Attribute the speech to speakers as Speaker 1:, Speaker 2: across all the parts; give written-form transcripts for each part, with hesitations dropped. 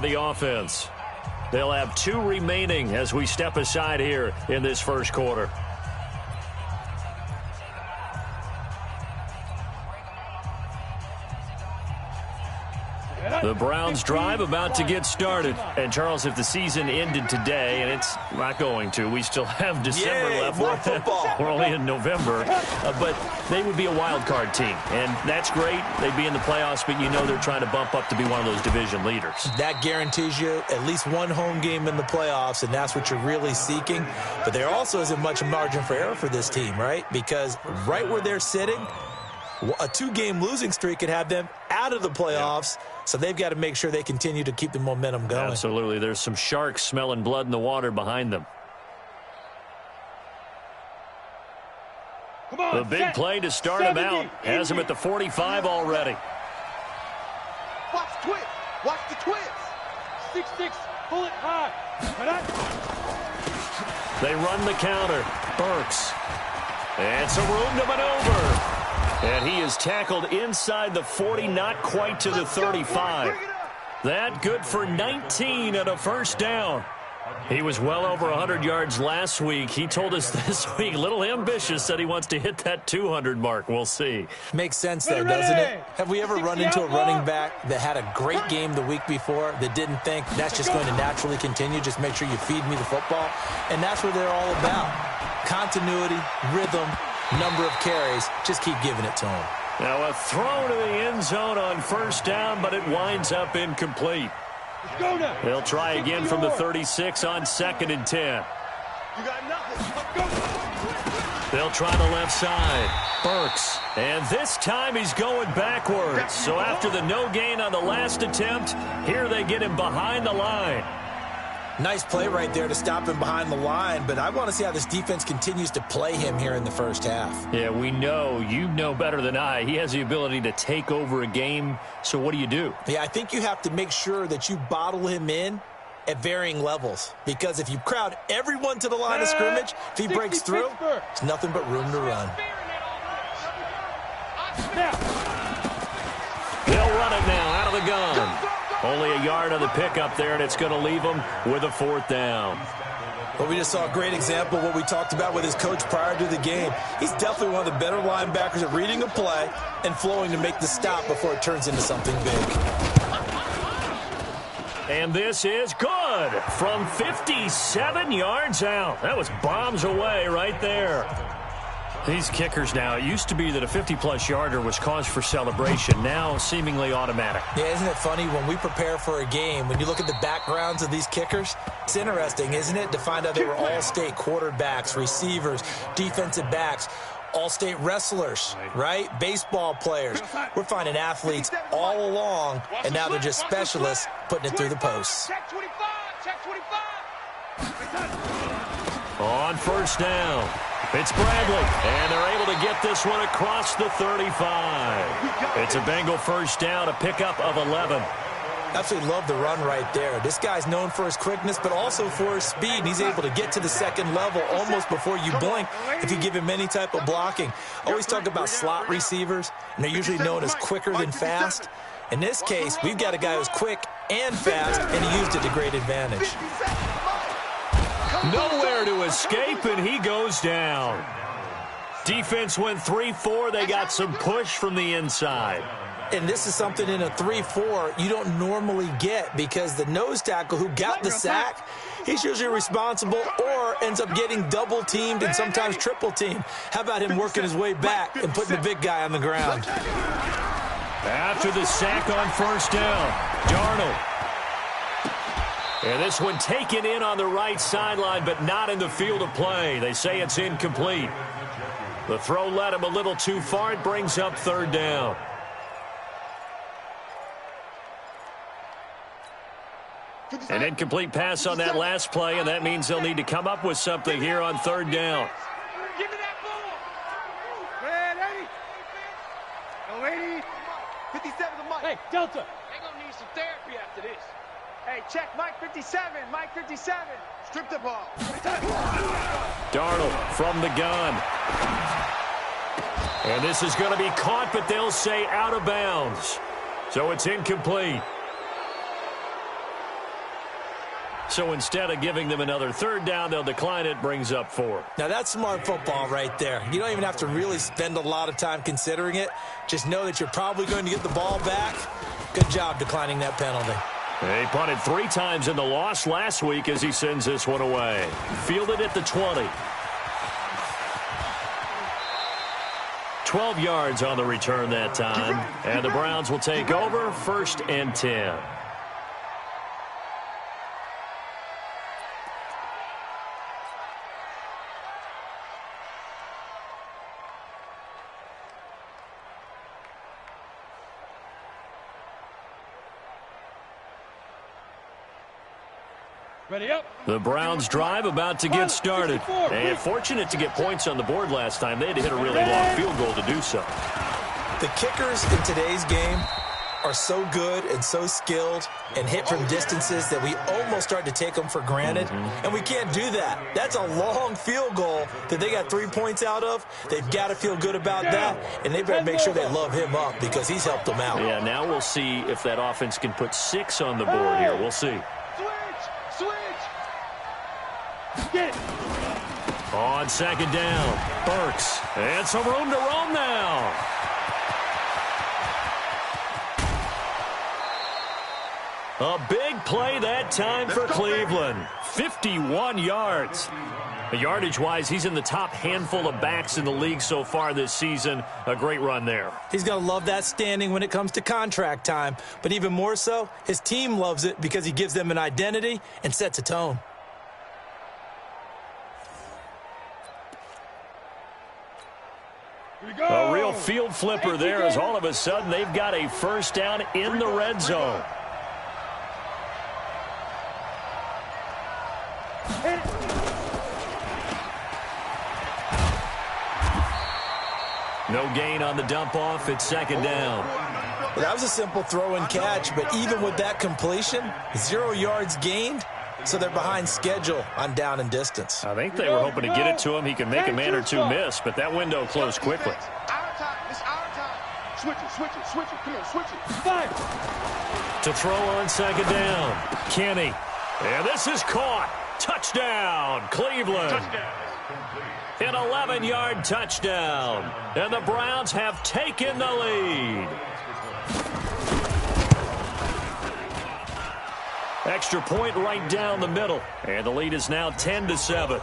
Speaker 1: The offense. They'll have 2 remaining as we step aside here in this first quarter. The Browns drive about to get started. And, Charles, if the season ended today, and it's not going to, we still have December left.
Speaker 2: More football.
Speaker 1: We're only in November. But they would be a wild card team. And that's great. They'd be in the playoffs, but you know they're trying to bump up to be one of those division leaders.
Speaker 2: That guarantees you at least one home game in the playoffs, and that's what you're really seeking. But there also isn't much margin for error for this team, right? Because right where they're sitting, a 2-game losing streak could have them out of the playoffs. So they've got to make sure they continue to keep the momentum going.
Speaker 1: Absolutely. There's some sharks smelling blood in the water behind them.
Speaker 3: Come on,
Speaker 1: the big play to start him out. Has him at the 45 already.
Speaker 3: Watch the twist. Watch the twist. 6-6. Pull it high.
Speaker 1: They run the counter. Burks. And some room to maneuver. And he is tackled inside the 40, not quite to the 35. That good for 19 and a first down. He was well over 100 yards last week. He told us this week, a little ambitious, that he wants to hit that 200 mark. We'll see.
Speaker 2: Makes sense there, doesn't it? Have we ever run into a running back that had a great game the week before that didn't think that's just going to naturally continue? Just make sure you feed me the football. And that's what they're all about. Continuity, rhythm, number of carries. Just keep giving it to him.
Speaker 1: Now a throw to the end zone on first down, but it winds up incomplete. They'll try again from the 36 on 2nd and 10.
Speaker 3: You got nothing.
Speaker 1: They'll try the left side. Burks. And this time he's going backwards. So after the no gain on the last attempt, here they get him behind the line.
Speaker 2: Nice play right there to stop him behind the line, but I want to see how this defense continues to play him here in the first half.
Speaker 1: Yeah, we know. You know better than I. He has the ability to take over a game, so what do?
Speaker 2: Yeah, I think you have to make sure that you bottle him in at varying levels, because if you crowd everyone to the line of scrimmage, if he breaks through, it's nothing but room to run.
Speaker 1: They'll run it now out of the gun. Only a yard on the pickup there, and it's going to leave him with a 4th down.
Speaker 2: Well, we just saw a great example of what we talked about with his coach prior to the game. He's definitely one of the better linebackers at reading a play and flowing to make the stop before it turns into something big.
Speaker 1: And this is good from 57 yards out. That was bombs away right there. These kickers now, it used to be that a 50-plus yarder was cause for celebration. Now seemingly automatic.
Speaker 2: Yeah, isn't it funny when we prepare for a game, when you look at the backgrounds of these kickers, it's interesting, isn't it, to find out they were all-state quarterbacks, receivers, defensive backs, all-state wrestlers, right? Baseball players. We're finding athletes all along, and now they're just specialists putting it through the posts.
Speaker 3: Check 25. Check 25.
Speaker 1: On first down, it's Bradley, and they're able to get this one across the 35. It's a Bengal first down, a pickup of 11.
Speaker 2: Absolutely love the run right there. This guy's known for his quickness, but also for his speed. And he's able to get to the second level almost before you blink if you give him any type of blocking. I always talk about slot receivers, and they're usually known as quicker than fast. In this case, we've got a guy who's quick and fast, and he used it to great advantage.
Speaker 1: Nowhere to escape, and he goes down. Defense went 3-4. They got some push from the inside.
Speaker 2: And this is something in a 3-4 you don't normally get, because the nose tackle who got the sack, he's usually responsible or ends up getting double-teamed and sometimes triple-teamed. How about him working his way back and putting the big guy on the ground?
Speaker 1: After the sack on first down, Darnold. And this one taken in on the right sideline, but not in the field of play. They say it's incomplete. The throw led him a little too far. It brings up third down. An incomplete pass on that last play, and that means they'll need to come up with something here on third down.
Speaker 3: Give me that ball. Man, 80. No, 80. 57 to Mike. Hey, Delta. They're going to need some therapy after this. Hey, check Mike 57. Mike 57. Strip the ball.
Speaker 1: Darnold from the gun. And this is going to be caught, but they'll say out of bounds. So it's incomplete. So instead of giving them another third down, they'll decline it, brings up 4.
Speaker 2: Now, that's smart football right there. You don't even have to really spend a lot of time considering it. Just know that you're probably going to get the ball back. Good job declining that penalty.
Speaker 1: He punted 3 times in the loss last week as he sends this one away. Fielded at the 20. 12 yards on the return that time. And the Browns will take over, 1st and 10.
Speaker 3: Ready up.
Speaker 1: The Browns drive about to get started. And fortunate to get points on the board last time. They had to hit a really long field goal to do so.
Speaker 2: The kickers in today's game are so good and so skilled and hit from distances that we almost start to take them for granted. And we can't do that. That's a long field goal that they got 3 points out of. They've got to feel good about that, and they better make sure they love him up because he's helped them out.
Speaker 1: Yeah, now we'll see if that offense can put 6 on the board here. We'll see.
Speaker 3: Get it.
Speaker 1: On 2nd down, Burks. And some room to roam now. A big play that time for Cleveland. 51 yards. Yardage-wise, he's in the top handful of backs in the league so far this season. A great run there.
Speaker 2: He's going to love that standing when it comes to contract time. But even more so, his team loves it because he gives them an identity and sets a tone.
Speaker 1: A real field flipper there as all of a sudden they've got a 1st down in the red zone. No gain on the dump off. It's 2nd down.
Speaker 2: Well, that was a simple throw and catch, but even with that completion, 0 yards gained. So they're behind schedule on down and distance.
Speaker 1: I think they were hoping to get it to him. He can make a man or two miss, but that window closed quickly.
Speaker 3: Our time. It's our time. Switch it. Come on, switch it. Fire.
Speaker 1: To throw on 2nd down. Kenny. And this is caught. Touchdown, Cleveland.
Speaker 3: Touchdown.
Speaker 1: An 11-yard touchdown. And the Browns have taken the lead. Extra point right down the middle. And the lead is now 10-7.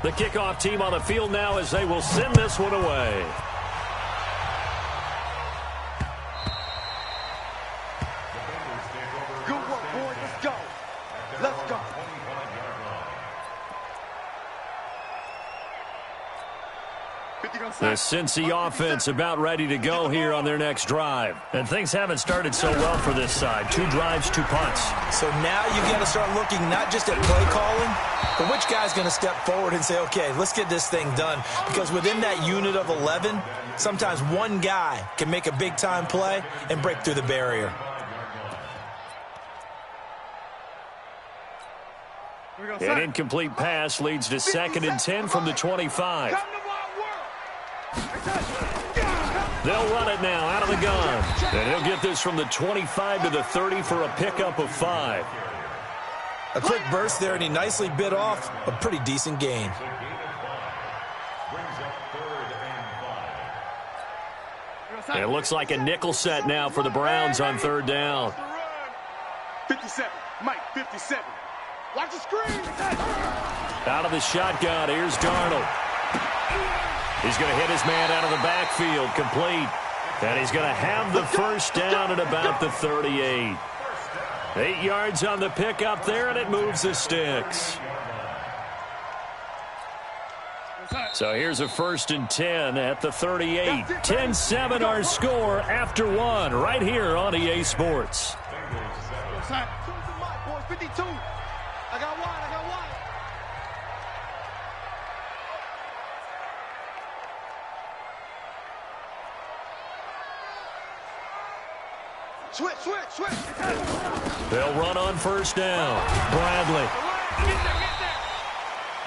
Speaker 1: The kickoff team on the field now as they will send this one away.
Speaker 3: Good work, boys. Let's go. Let's go.
Speaker 1: The Cincy offense about ready to go here on their next drive. And things haven't started so well for this side. 2 drives, 2 punts.
Speaker 2: So now you got to start looking not just at play calling, but which guy's going to step forward and say, okay, let's get this thing done. Because within that unit of 11, sometimes one guy can make a big-time play and break through the barrier.
Speaker 1: An incomplete pass leads to 2nd and 10 from the 25. They'll run it now out of the gun. And he'll get this from the 25 to the 30 for a pickup of 5.
Speaker 2: A quick burst there, and he nicely bit off a pretty decent gain.
Speaker 1: It looks like a nickel set now for the Browns on 3rd down.
Speaker 3: 57. Mike, 57. Watch the screen.
Speaker 1: Out of the shotgun, here's Darnold. He's going to hit his man out of the backfield, complete. And he's going to have the 1st down at about the 38. 8 yards on the pickup there, and it moves the sticks. So here's a 1st and 10 at the 38. 10-7 our score after 1 right here on EA Sports.
Speaker 3: 52. I got one. Switch.
Speaker 1: They'll run on 1st down. Bradley.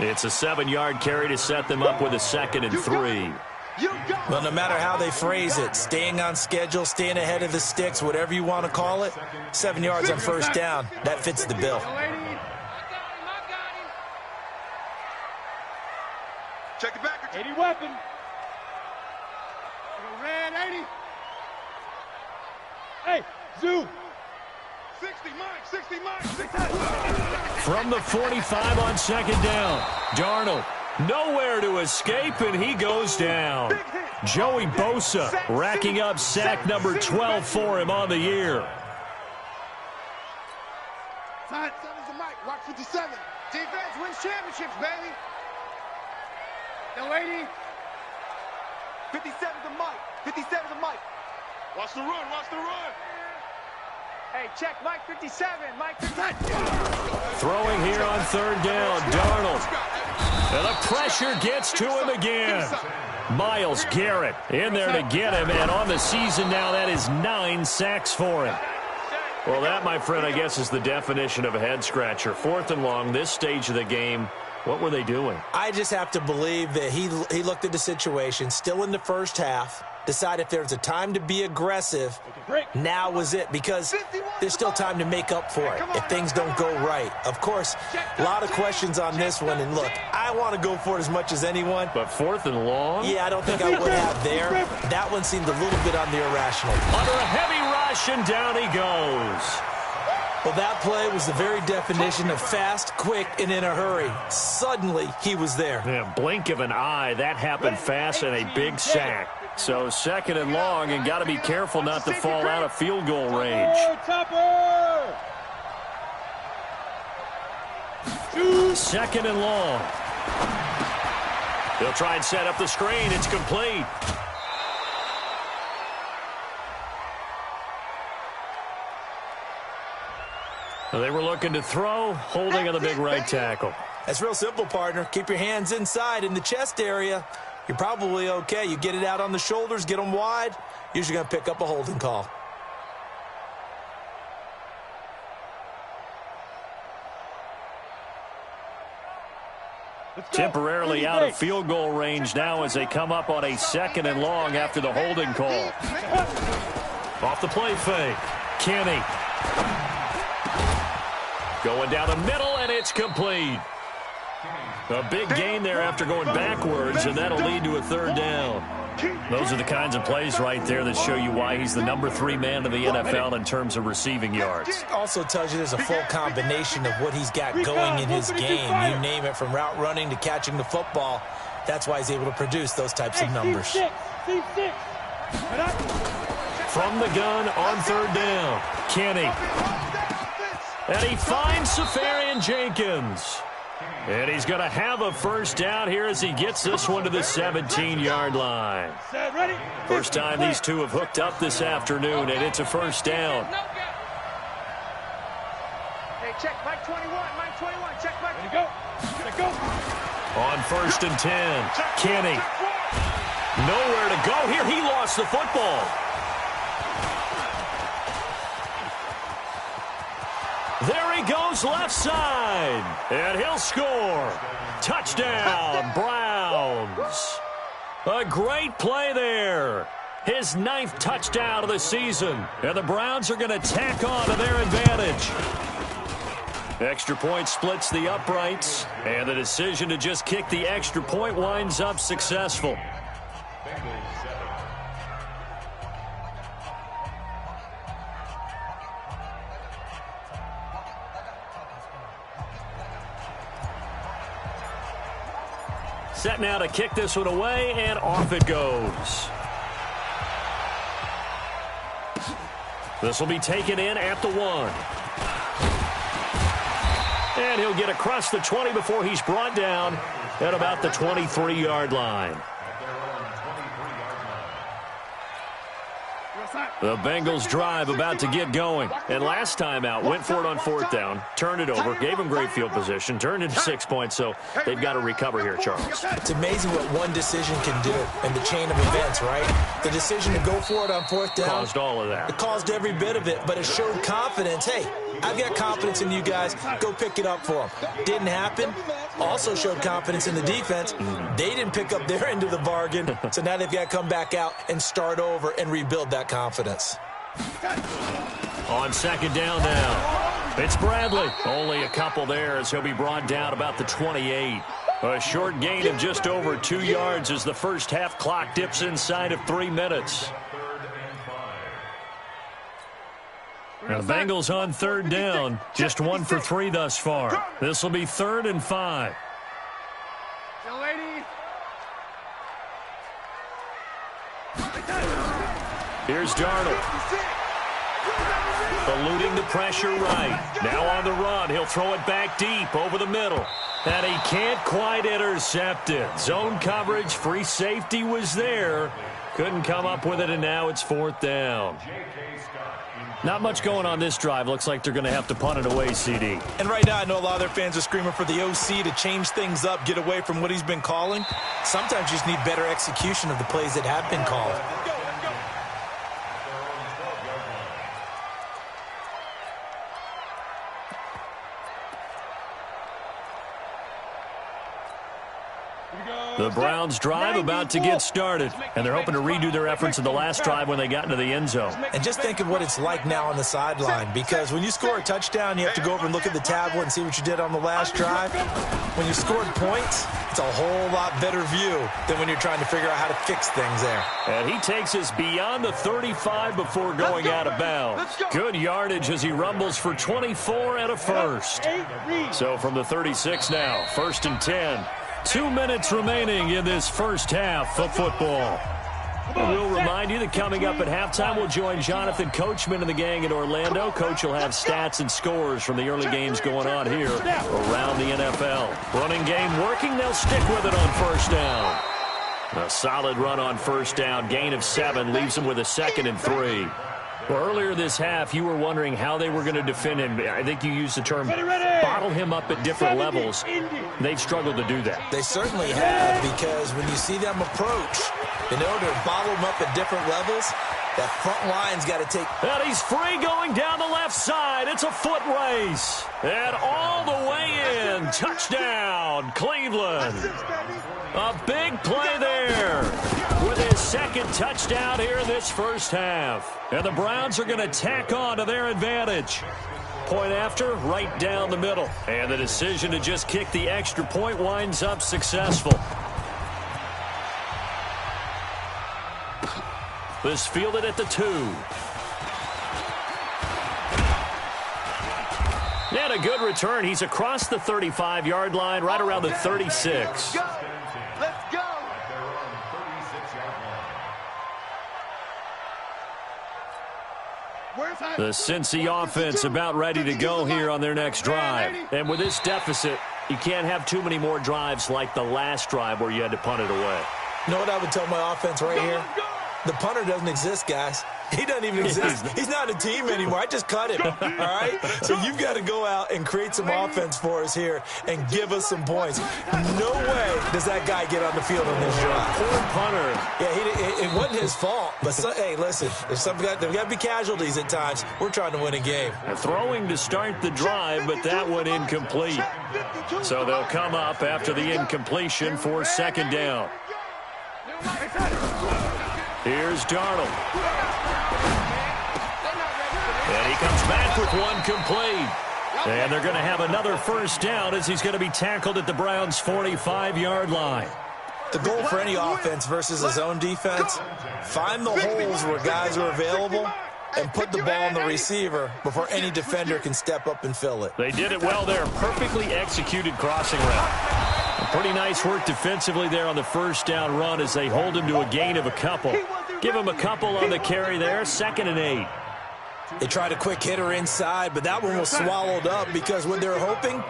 Speaker 1: It's a 7-yard carry to set them up with a 2nd and 3.
Speaker 2: Well, no matter how they phrase it, staying on schedule, staying ahead of the sticks, whatever you want to call it, 7 yards on first down, that fits the bill.
Speaker 3: Check it back. 80 weapon. Red 80. Hey, zoom. 60 Mike, 60 Mike, 60.
Speaker 1: From the 45 on second down, Darnold nowhere to escape, and he goes down. Joey Bosa racking up sack number 12 for him on the year.
Speaker 3: Seven's the Mike, rock 57. Defense wins championships, baby. No 80. 57's the Mike, 57's the Mike. Watch the run, watch the run. Hey, check Mike 57, Mike 57.
Speaker 1: Throwing here on third down, Darnold. And the pressure gets to him again. Myles Garrett in there to get him, and on the season now, that is 9 sacks for him. Well, that, my friend, I guess is the definition of a head-scratcher. 4th and long, this stage of the game. What were they doing?
Speaker 2: I just have to believe that he looked at the situation, still in the first half, decided if there's a time to be aggressive, now was it, because there's still time to make up for it if things don't go right. Of course, a lot of questions on this one, and look, I want to go for it as much as anyone.
Speaker 1: But 4th and long?
Speaker 2: Yeah, I don't think I would have there. That one seemed a little bit on the irrational.
Speaker 1: Under a heavy rush, and down he goes.
Speaker 2: Well, that play was the very definition of fast, quick, and in a hurry. Suddenly, he was there.
Speaker 1: Yeah, blink of an eye, that happened fast, and a big sack. So 2nd and long, and got to be careful not to fall out of field goal range. 2nd and long. They'll try and set up the screen. It's complete. They were looking to throw, holding on the big right tackle.
Speaker 2: That's real simple, partner. Keep your hands inside in the chest area. You're probably okay. You get it out on the shoulders, get them wide, usually going to pick up a holding call.
Speaker 1: Temporarily out of field goal range now as they come up on a 2nd and long after the holding call. Off the play fake. Kenny. Going down the middle, and it's complete. A big gain there after going backwards, and that'll lead to a 3rd down. Those are the kinds of plays right there that show you why he's the number 3 man in the NFL in terms of receiving yards.
Speaker 2: Also tells you there's a full combination of what he's got going in his game. You name it, from route running to catching the football. That's why he's able to produce those types of numbers.
Speaker 1: From the gun on 3rd down, Kenny. And he finds Safarian Jenkins. And he's going to have a 1st down here as he gets this one to the 17-yard line. First time these two have hooked up this afternoon, and it's a 1st down.
Speaker 3: Hey, check Mike 21, Mike 21, check Mike. Ready to go. Ready to go.
Speaker 1: On 1st and 10, Kenny. Nowhere to go here. He lost the football. There he goes, left side, and he'll score. Touchdown, Browns. A great play there. His 9th touchdown of the season, and the Browns are going to tack on to their advantage. Extra point splits the uprights, and the decision to just kick the extra point winds up successful. Set now to kick this one away, and off it goes. This will be taken in at the 1. And he'll get across the 20 before he's brought down at about the 23-yard line. The Bengals drive about to get going. And last time out, went for it on 4th down, turned it over, gave him great field position, turned into 6 points, so they've got to recover here, Charles.
Speaker 2: It's amazing what one decision can do in the chain of events, right? The decision to go for it on 4th down
Speaker 1: Caused all of that.
Speaker 2: It caused every bit of it, but it showed confidence. Hey, I've got confidence in you guys. Go pick it up for them. Didn't happen. Also showed confidence in the defense. They didn't pick up their end of the bargain, so now they've got to come back out and start over and rebuild that confidence.
Speaker 1: On second down now, it's Bradley. Only a couple there as he'll be brought down about the 28. A short gain of just over 2 yards as the first half clock dips inside of 3 minutes. Now the Bengals on third down, just 1 for 3 thus far. This will be 3rd and 5. Here's Darnold. Eluding the pressure right. Now on the run. He'll throw it back deep over the middle. And he can't quite intercept it. Zone coverage, free safety was there. Couldn't come up with it, and now it's 4th down. Not much going on this drive. Looks like they're going to have to punt it away, CD.
Speaker 2: And right now, I know a lot of their fans are screaming for the OC to change things up, get away from what he's been calling. Sometimes you just need better execution of the plays that have been called.
Speaker 1: The Browns drive about to get started, and they're hoping to redo their efforts in the last drive when they got into the end zone.
Speaker 2: And just think of what it's like now on the sideline, because when you score a touchdown, you have to go over and look at the tablet and see what you did on the last drive. When you scored points, it's a whole lot better view than when you're trying to figure out how to fix things there.
Speaker 1: And he takes us beyond the 35 before going out of bounds. Good yardage as he rumbles for 24 and a first. So from the 36 now, 1st and 10. 2 minutes remaining in this first half of football. We'll remind you that coming up at halftime, we'll join Jonathan Coachman and the gang in Orlando. Coach will have stats and scores from the early games going on here around the NFL. Running game working. They'll stick with it on 1st down. A solid run on 1st down. Gain of 7 leaves them with a 2nd and 3. Well, earlier this half, you were wondering how they were going to defend him. I think you used the term bottle him up at different levels. They've struggled to do that.
Speaker 2: They certainly have, because when you see them approach, in order to bottle them up at different levels, that front line's got to take.
Speaker 1: And he's free going down the left side. It's a foot race. And all the way in. Touchdown, Cleveland. A big play there with his 2nd touchdown here in this first half. And the Browns are going to tack on to their advantage. Point after, right down the middle. And the decision to just kick the extra point winds up successful. This fielded at the 2. And a good return. He's across the 35-yard line, right around the 36.
Speaker 3: Let's go.
Speaker 1: The Cincy offense about ready to go here on their next drive. And with this deficit, you can't have too many more drives like the last drive where you had to punt it away.
Speaker 2: You know what I would tell my offense right here? The punter doesn't exist, guys. He doesn't even exist. He's not a team anymore. I just cut him, all right? So you've got to go out and create some offense for us here and give us some points. No way does that guy get on the field on this drive.
Speaker 1: Poor punter.
Speaker 2: Yeah, it wasn't his fault. But, hey, listen, there's got to be casualties at times. We're trying to win a game.
Speaker 1: Throwing to start the drive, but that one incomplete. So they'll come up after the incompletion for 2nd down. Here's Darnold. And he comes back with one complete. And they're going to have another 1st down as he's going to be tackled at the Browns' 45-yard line.
Speaker 2: The goal for any offense versus a zone defense, find the holes where guys are available and put the ball on the receiver before any defender can step up and fill it.
Speaker 1: They did it well there. Perfectly executed crossing route. Pretty nice work defensively there on the 1st down run as they hold him to a gain of a couple. Give him a couple on the carry there. 2nd and 8.
Speaker 2: They tried a quick hitter inside, but that one was swallowed up because what they're hoping,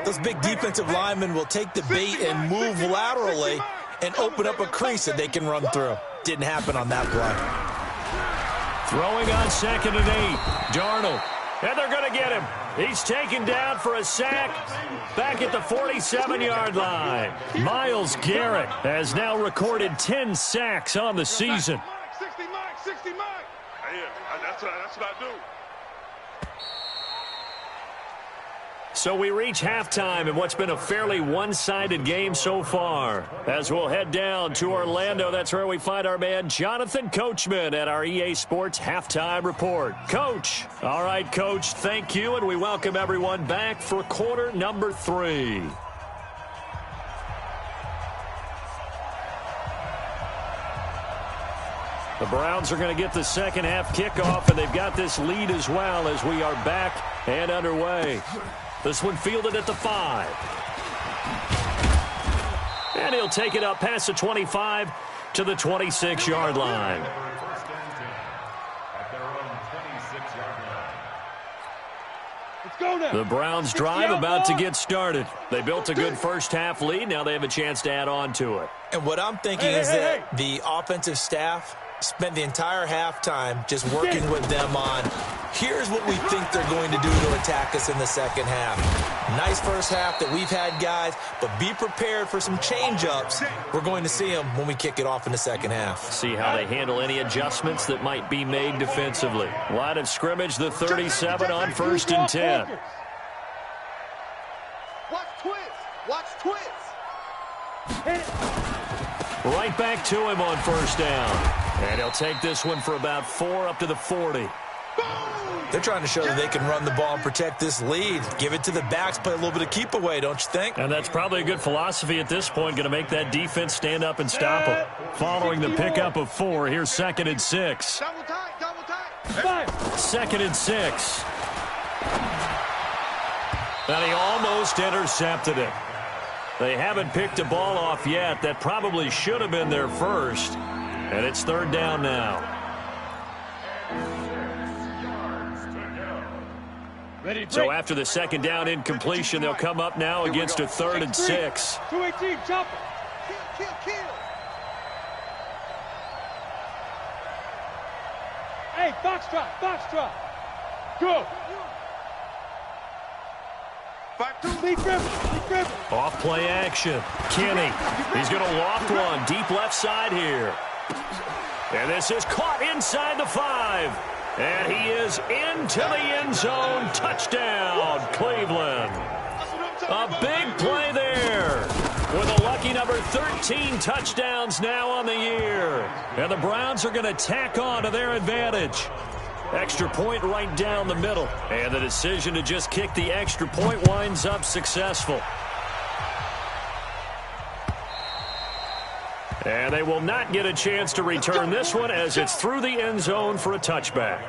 Speaker 2: those big defensive linemen will take the bait and move laterally and open up a crease that they can run through. Didn't happen on that play.
Speaker 1: Throwing on 2nd and 8. Darnold. And they're going to get him. He's taken down for a sack back at the 47-yard line. Myles Garrett has now recorded 10 sacks on the season.
Speaker 3: 60 Mike. Yeah, that's what I do.
Speaker 1: So we reach halftime in what's been a fairly one-sided game so far. As we'll head down to Orlando, that's where we find our man Jonathan Coachman at our EA Sports Halftime Report. Coach. All right, Coach, thank you, and we welcome everyone back for quarter number 3. The Browns are going to get the second half kickoff, and they've got this lead as well as we are back and underway. This one fielded at the 5. And he'll take it up past the 25 to the 26-yard line. The Browns drive about to get started. They built a good first half lead. Now they have a chance to add on to it.
Speaker 2: And what I'm thinking is that the offensive staff spent the entire halftime just working with them on, here's what we think they're going to do to attack us in the second half. Nice first half that we've had, guys, but be prepared for some change-ups. We're going to see them when we kick it off in the second half.
Speaker 1: See how they handle any adjustments that might be made defensively. Line of scrimmage, the 37 on 1st and 10.
Speaker 3: Watch twist. Watch twist.
Speaker 1: Right back to him on 1st down. And he'll take this one for about 4 up to the 40.
Speaker 2: They're trying to show that they can run the ball and protect this lead. Give it to the backs, play a little bit of keep away, don't you think?
Speaker 1: And that's probably a good philosophy at this point, going to make that defense stand up and stop them. Following the pickup of 4, here's 2nd and 6.
Speaker 3: Double tight, double tight.
Speaker 1: 2nd and 6. And he almost intercepted it. They haven't picked a ball off yet. That probably should have been their first. And it's 3rd down now. So after the 2nd down incompletion, they'll come up now against a 3rd and 6.
Speaker 3: 218, jump. Kill. Hey, box drop. Go.
Speaker 1: Off play action. Kenny. He's going to loft one. Deep left side here. And this is caught inside the 5. And he is into the end zone. Touchdown, Cleveland. A big play there. With a lucky number 13 touchdowns now on the year. And the Browns are going to tack on to their advantage. Extra point right down the middle. And the decision to just kick the extra point winds up successful. And they will not get a chance to return this one as it's through the end zone for a touchback.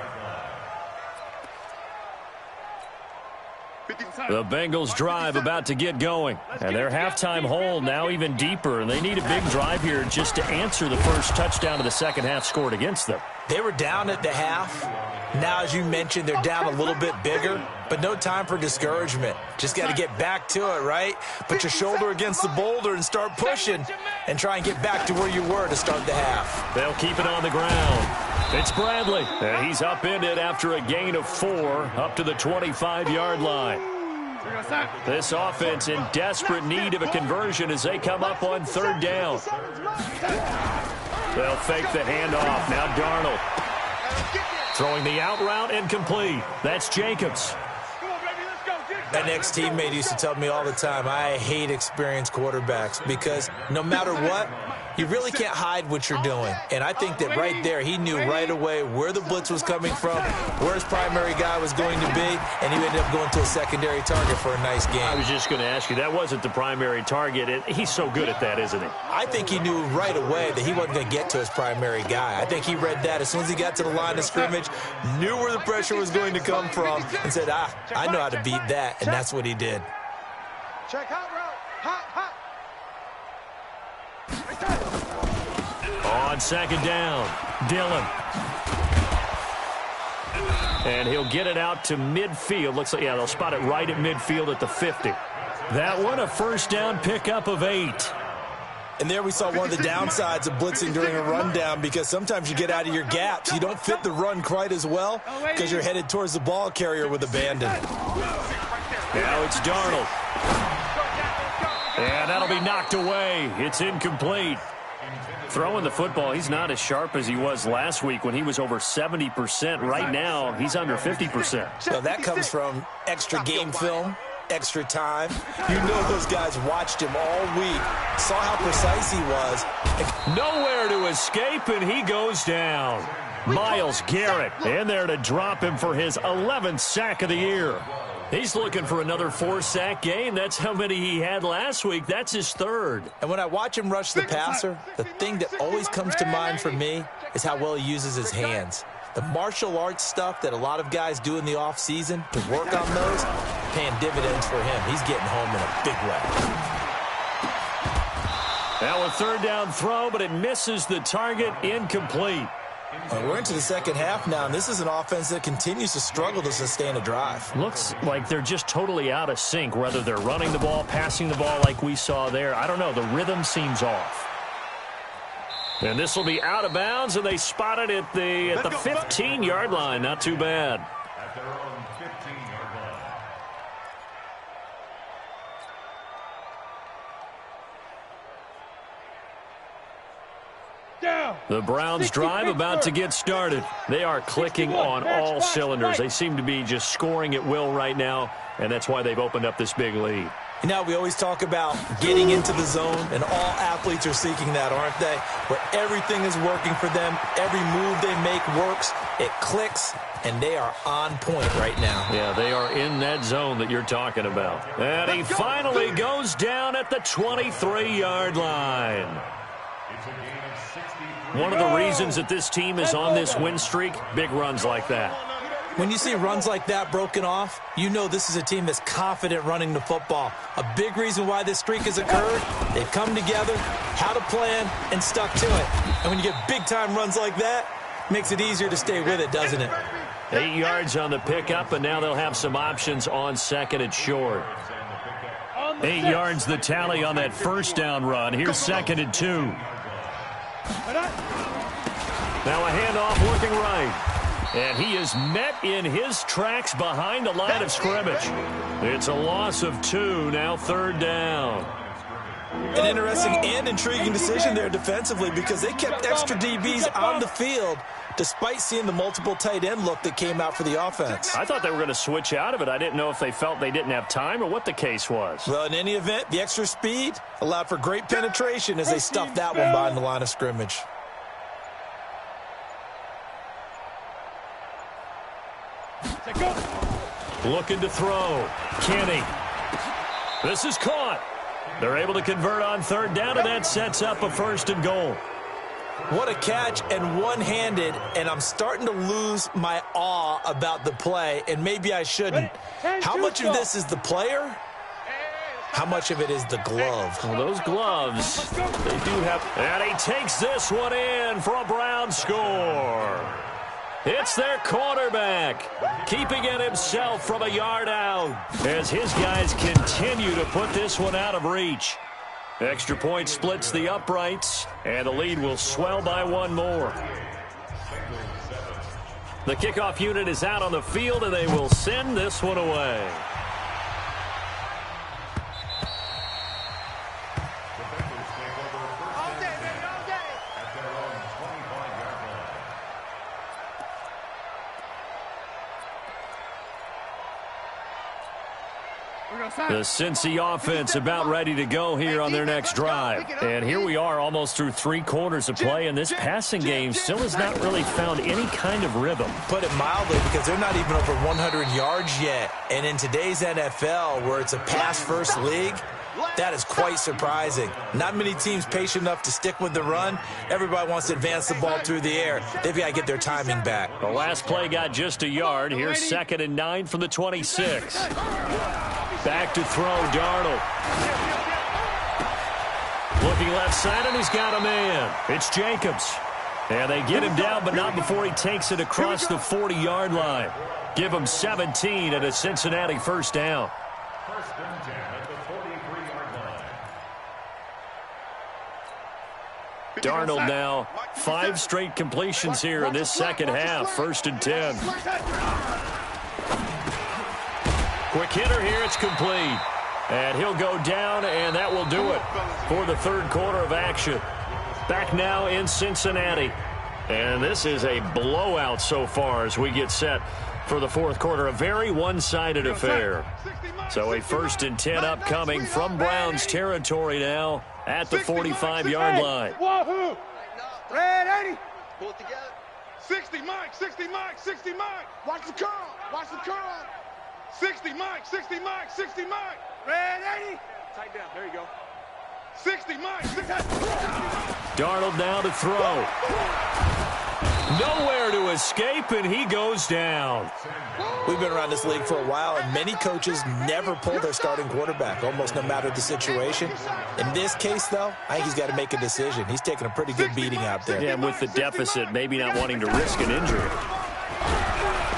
Speaker 1: The Bengals drive about to get going. And their halftime hole now even deeper. And they need a big drive here just to answer the first touchdown of the second half scored against them.
Speaker 2: They were down at the half. Now, as you mentioned, they're down a little bit bigger, but no time for discouragement. Just got to get back to it, right? Put your shoulder against the boulder and start pushing and try and get back to where you were to start the half.
Speaker 1: They'll keep it on the ground. It's Bradley, and he's upended after a gain of 4 up to the 25-yard line. This offense in desperate need of a conversion as they come up on 3rd down. They'll fake the handoff. Now Darnold. Throwing the out route incomplete. That's Jacobs.
Speaker 2: That next teammate used to tell me all the time, I hate experienced quarterbacks because no matter what, you really can't hide what you're doing. And I think that right there, he knew right away where the blitz was coming from, where his primary guy was going to be, and he ended up going to a secondary target for a nice game.
Speaker 1: I was just going to ask you, that wasn't the primary target, and he's so good at that, isn't he?
Speaker 2: I think he knew right away that he wasn't going to get to his primary guy. I think he read that as soon as he got to the line of scrimmage, knew where the pressure was going to come from, and said, I know how to beat that, and that's what he did.
Speaker 3: Check hot route. Hot.
Speaker 1: On 2nd down, Dillon. And he'll get it out to midfield. Looks like, yeah, they'll spot it right at midfield at the 50. That one, a 1st down pickup of 8.
Speaker 2: And there we saw one of the downsides of blitzing during a rundown because sometimes you get out of your gaps. You don't fit the run quite as well because you're headed towards the ball carrier with abandon.
Speaker 1: Now it's Darnold. And that'll be knocked away. It's incomplete. Throwing the football, he's not as sharp as he was last week when he was over 70%. Right now, he's under 50%.
Speaker 2: So that comes from extra game film extra time. You know those guys watched him all week, saw how precise he was.
Speaker 1: Nowhere to escape, and he goes down. Myles Garrett in there to drop him for his 11th sack of the year. He's looking for another 4-sack game. That's how many he had last week. That's his third.
Speaker 2: And when I watch him rush the passer, the thing that always comes to mind for me is how well he uses his hands. The martial arts stuff that a lot of guys do in the offseason to work on those, paying dividends for him. He's getting home in a big way.
Speaker 1: Now a third down throw, but it misses the target, incomplete.
Speaker 2: We're into the second half now, and this is an offense that continues to struggle to sustain a drive.
Speaker 1: Looks like they're just totally out of sync, whether they're running the ball, passing the ball like we saw there. I don't know. The rhythm seems off. And this will be out of bounds, and they spot it at the 15-yard line. Not too bad.
Speaker 4: At their own 15-yard line.
Speaker 1: The Browns drive about to get started. They are clicking on all cylinders. They seem to be just scoring at will right now, and that's why they've opened up this big lead.
Speaker 2: You know, we always talk about getting into the zone, and all athletes are seeking that, aren't they? Where everything is working for them, every move they make works, it clicks, and they are on point right now.
Speaker 1: Yeah, they are in that zone that you're talking about. And he finally goes down at the 23-yard line. One of the reasons that this team is on this win streak, big runs like that.
Speaker 2: When you see runs like that broken off, you know this is a team that's confident running the football. A big reason why this streak has occurred, they've come together, had a plan, and stuck to it. And when you get big-time runs like that, it makes it easier to stay with it, doesn't it?
Speaker 1: 8 yards on the pickup, and now they'll have some options on second and short. 8 yards the tally on that first down run. Here's second and 2. Now a handoff working right. And he is met in his tracks behind the line of scrimmage. It's a loss of 2, now third down.
Speaker 2: An interesting and intriguing decision there defensively because they kept extra DBs on the field despite seeing the multiple tight end look that came out for the offense.
Speaker 1: I thought they were going to switch out of it. I didn't know if they felt they didn't have time or what the case was.
Speaker 2: Well, in any event, the extra speed allowed for great penetration as they stuffed that one behind the line of scrimmage.
Speaker 1: Looking to throw. Kenny. This is caught. They're able to convert on third down, and that sets up a first and goal.
Speaker 2: What a catch and one-handed, and I'm starting to lose my awe about the play, and maybe I shouldn't. How much of this is the player? How much of it is the glove?
Speaker 1: Well, those gloves, they do have. And he takes this one in for a Brown score. It's their quarterback, keeping it himself from a yard out as his guys continue to put this one out of reach. Extra point splits the uprights, and the lead will swell by one more. The kickoff unit is out on the field, and they will send this one away. The Cincy offense about ready to go here on their next drive. And here we are almost through 3 quarters of play, and this passing game still has not really found any kind of rhythm.
Speaker 2: Put it mildly, because they're not even over 100 yards yet. And in today's NFL, where it's a pass-first league, that is quite surprising. Not many teams patient enough to stick with the run. Everybody wants to advance the ball through the air. They've got to get their timing back.
Speaker 1: The last play got just a yard. Here's second and 9 from the 26. Back to throw, Darnold. Looking left side, and he's got a man. It's Jacobs. And they get him down, but not before he takes it across the 40-yard line. Give him 17 at a Cincinnati first down.
Speaker 4: First and 10 at the 43-yard line.
Speaker 1: Darnold now 5 straight completions here in this second half. First and 10. Quick hitter here. It's complete. And he'll go down, and that will do it for the third quarter of action. Back now in Cincinnati. And this is a blowout so far as we get set for the fourth quarter. A very one-sided affair. So a 1st and 10 upcoming from Browns territory now at the 45-yard line.
Speaker 3: Wahoo! Red 80. Pull it together. 60, Mike. 60, Mike. 60, Mike. Watch the curl. Watch the curl. 60, Mike. 60, Mike. 60, Mike. Red 80. Tight down. There you go. 60, Mike. 60.
Speaker 1: Darnold now to throw. Nowhere to escape, and he goes down.
Speaker 2: We've been around this league for a while, and many coaches never pull their starting quarterback, almost no matter the situation. In this case, though, I think he's got to make a decision. He's taking a pretty good beating out there.
Speaker 1: Yeah, and with the deficit, maybe not wanting to risk an injury.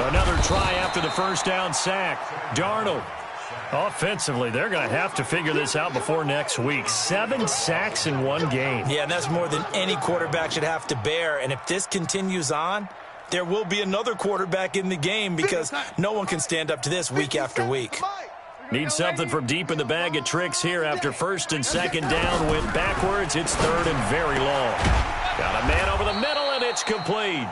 Speaker 1: Another try after the first down sack. Darnold. Offensively, they're going to have to figure this out before next week. 7 sacks in one game.
Speaker 2: Yeah, and that's more than any quarterback should have to bear. And if this continues on, there will be another quarterback in the game because no one can stand up to this week after week.
Speaker 1: Need something from deep in the bag of tricks here after 1st and 2nd down. Went backwards. It's 3rd and very long. Got a man over the middle, and it's complete.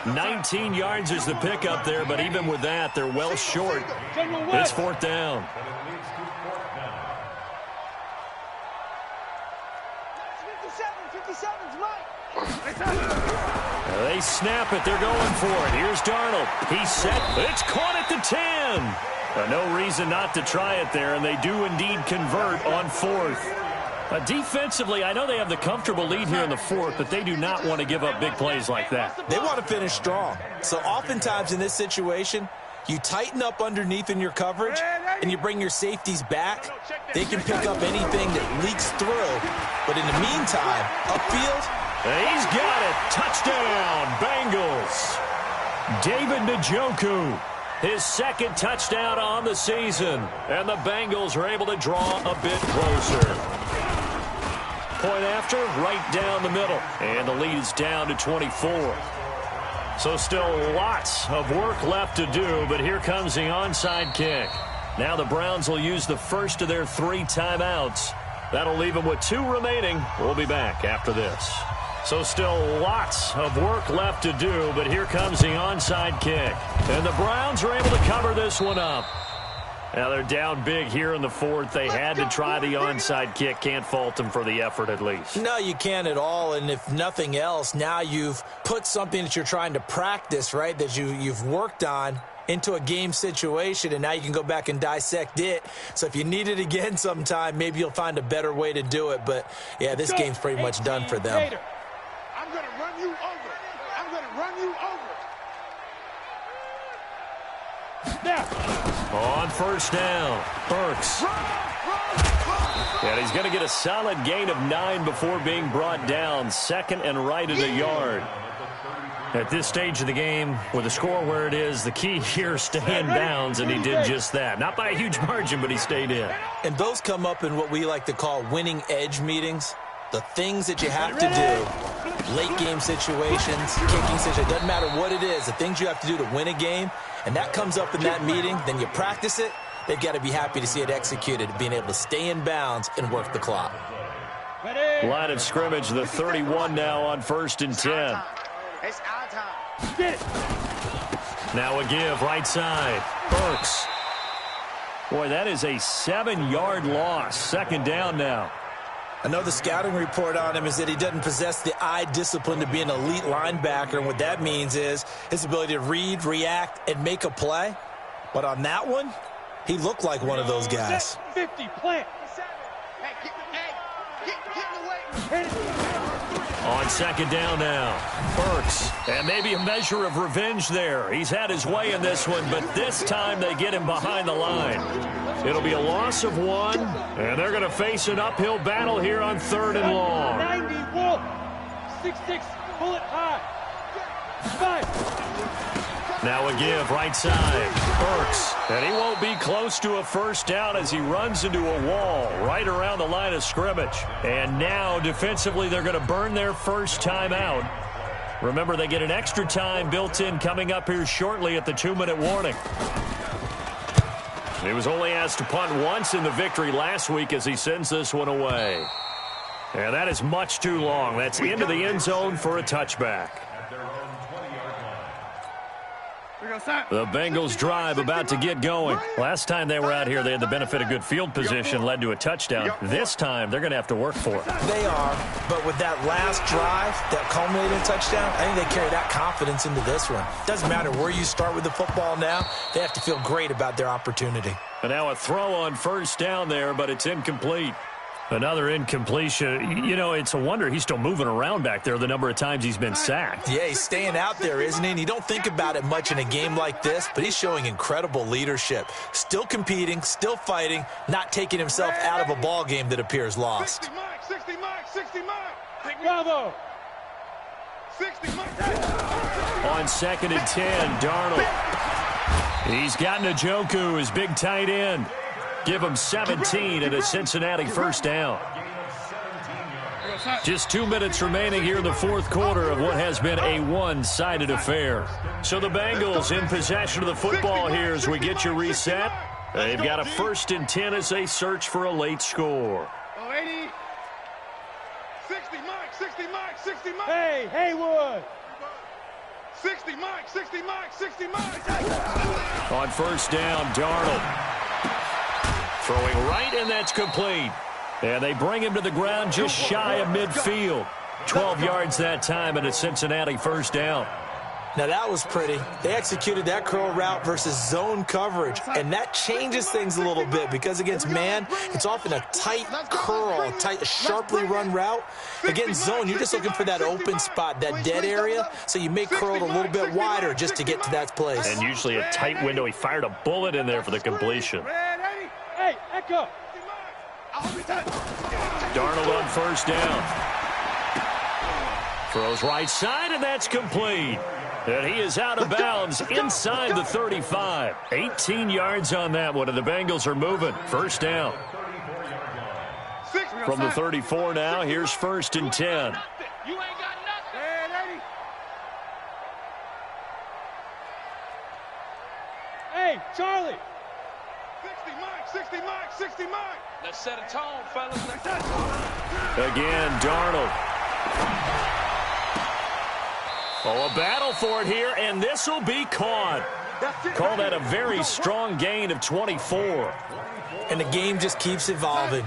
Speaker 1: 19 yards is the pickup there, but even with that, they're well short. It's 4th down.
Speaker 3: 57's Mike.
Speaker 1: They snap it. They're going for it. Here's Darnold. He's set. It's caught at the 10. No reason not to try it there, and they do indeed convert on 4th. Defensively, I know they have the comfortable lead here in the 4th, but they do not want to give up big plays like that.
Speaker 2: They want to finish strong. So oftentimes in this situation, you tighten up underneath in your coverage, and you bring your safeties back. They can pick up anything that leaks through. But in the meantime, upfield,
Speaker 1: he's got it. Touchdown, Bengals. David Njoku, his 2nd touchdown on the season. And the Bengals are able to draw a bit closer. Point after, right down the middle. And the lead is down to 24. So still lots of work left to do, but here comes the onside kick. Now the Browns will use the first of their 3 timeouts. That'll leave them with 2 remaining. We'll be back after this. So still lots of work left to do, but here comes the onside kick. And the Browns are able to cover this one up. Now they're down big here in the 4th. They had to try the onside kick. Can't fault them for the effort at least.
Speaker 2: No, you can't at all. And if nothing else, now you've put something that you're trying to practice, right, that you've worked on into a game situation, and now you can go back and dissect it. So if you need it again sometime, maybe you'll find a better way to do it. But, yeah, this game's pretty much done for them.
Speaker 3: I'm going to run you over. I'm going to run you over. Now.
Speaker 1: On 1st down, Burks. And he's going to get a solid gain of 9 before being brought down. 2nd and right at a yard. At this stage of the game, with the score where it is, the key here is stay in bounds, and he did just that. Not by a huge margin, but he stayed in.
Speaker 2: And those come up in what we like to call winning edge meetings. The things that you have to do, late game situations, kicking situations, doesn't matter what it is, the things you have to do to win a game, and that comes up in that meeting, then you practice it, they've got to be happy to see it executed, being able to stay in bounds and work the clock.
Speaker 1: Line of scrimmage, the 31 now on 1st and 10.
Speaker 3: It's our time. Get it.
Speaker 1: Now a give, right side, Burks. Boy, that is a 7-yard loss. 2nd down now.
Speaker 2: I know the scouting report on him is that he doesn't possess the eye discipline to be an elite linebacker, and what that means is his ability to read, react, and make a play. But on that one, he looked like one of those guys.
Speaker 3: 50, plant. Hey, get in the way.
Speaker 1: On 2nd down now, Burks. And maybe a measure of revenge there. He's had his way in this one, but this time they get him behind the line. It'll be a loss of 1, and they're going to face an uphill battle here on 3rd and long.
Speaker 3: 90, Wolf. 6-6, pull it high. 5.
Speaker 1: Now a give, right side, Burks. And he won't be close to a 1st down as he runs into a wall right around the line of scrimmage. And now, defensively, they're going to burn their first timeout. Remember, they get an extra time built in coming up here shortly at the 2-minute warning. He was only asked to punt once in the victory last week as he sends this one away. And that is much too long. That's into the end zone for a touchback. The Bengals drive about to get going. Last time they were out here, they had the benefit of good field position, led to a touchdown. This time, they're going to have to work for it.
Speaker 2: They are, but with that last drive that culminated in a touchdown, I think they carry that confidence into this one. Doesn't matter where you start with the football now, they have to feel great about their opportunity.
Speaker 1: And now a throw on first down there, but it's incomplete. Another incompletion. You know, it's a wonder he's still moving around back there the number of times he's been sacked.
Speaker 2: Yeah, he's staying out there, isn't he? And you don't think about it much in a game like this, but he's showing incredible leadership. Still competing, still fighting, not taking himself out of a ball game that appears lost.
Speaker 3: 60 Mike, 60 Mike, 60 Mike.
Speaker 5: Bravo.
Speaker 3: 60 Mike.
Speaker 1: On 2nd and 10, Darnold. He's got Njoku, his big tight end. Give him 17 and a Cincinnati first down. Just 2 minutes remaining here in the fourth quarter of what has been a one-sided affair. So the Bengals in possession of the football here as we get you reset. They've got a 1st and 10 as they search for a late score.
Speaker 3: 80. 60 Mike, 60 Mike, 60 Mike.
Speaker 5: Hey, Haywood.
Speaker 3: 60 Mike, 60 Mike, 60 Mike.
Speaker 1: On first down, Darnold. Throwing right, and that's complete. And they bring him to the ground just shy of midfield. 12 yards that time, and a Cincinnati first down.
Speaker 2: Now, that was pretty. They executed that curl route versus zone coverage, and that changes things a little bit because against man, it's often a tight curl, a sharply run route. Against zone, you're just looking for that open spot, that dead area, so you make curl a little bit wider just to get to that place.
Speaker 1: And usually a tight window. He fired a bullet in there for the completion.
Speaker 5: Hey, Echo.
Speaker 1: Darnold on first down. Throws right side, and that's complete. And he is out of bounds inside the 35. 18 yards on that one, and the Bengals are moving. First down. From the 34 now, here's 1st and 10.
Speaker 3: You ain't got nothing.
Speaker 5: Hey, Charlie.
Speaker 3: 60 Mike, 60 Mike, 60 Mike. Let's set a tone, fellas.
Speaker 1: Again, Darnold. Oh, a battle for it here, and this will be caught. Call that a very strong gain of 24.
Speaker 2: And the game just keeps evolving.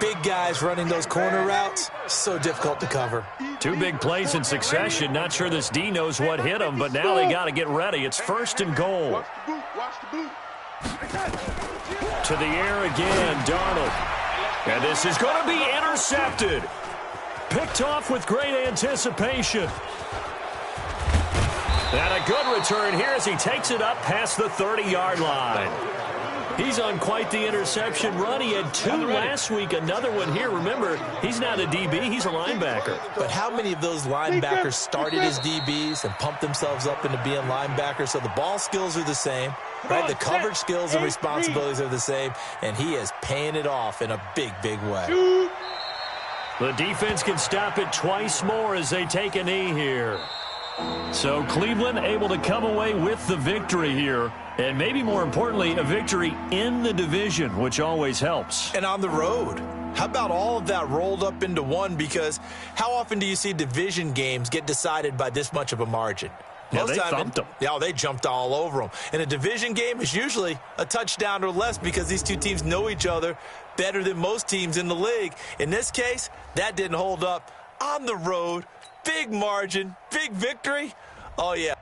Speaker 2: Big guys running those corner routes, so difficult to cover.
Speaker 1: 2 big plays in succession. Not sure this D knows what hit him, but now they got to get ready. It's 1st and goal.
Speaker 3: Watch the boot, watch the boot.
Speaker 1: To the air again, Darnold. And this is going to be intercepted. Picked off with great anticipation. And a good return here as he takes it up past the 30-yard line. He's on quite the interception run. He had 2 last week, another one here. Remember, he's not a DB, he's a linebacker.
Speaker 2: But how many of those linebackers started as DBs and pumped themselves up into being linebackers? So the ball skills are the same, right? The coverage skills and responsibilities are the same, and he is paying it off in a big, big way.
Speaker 1: The defense can stop it twice more as they take a knee here. So Cleveland able to come away with the victory here, and maybe more importantly, a victory in the division, which always helps.
Speaker 2: And on the road. How about all of that rolled up into one? Because how often do you see division games get decided by this much of a margin?
Speaker 1: Yeah, they thumped them.
Speaker 2: Yeah, they jumped all over them. And a division game is usually a touchdown or less because these two teams know each other better than most teams in the league. In this case, that didn't hold up. On the road, big margin, big victory. Oh, yeah.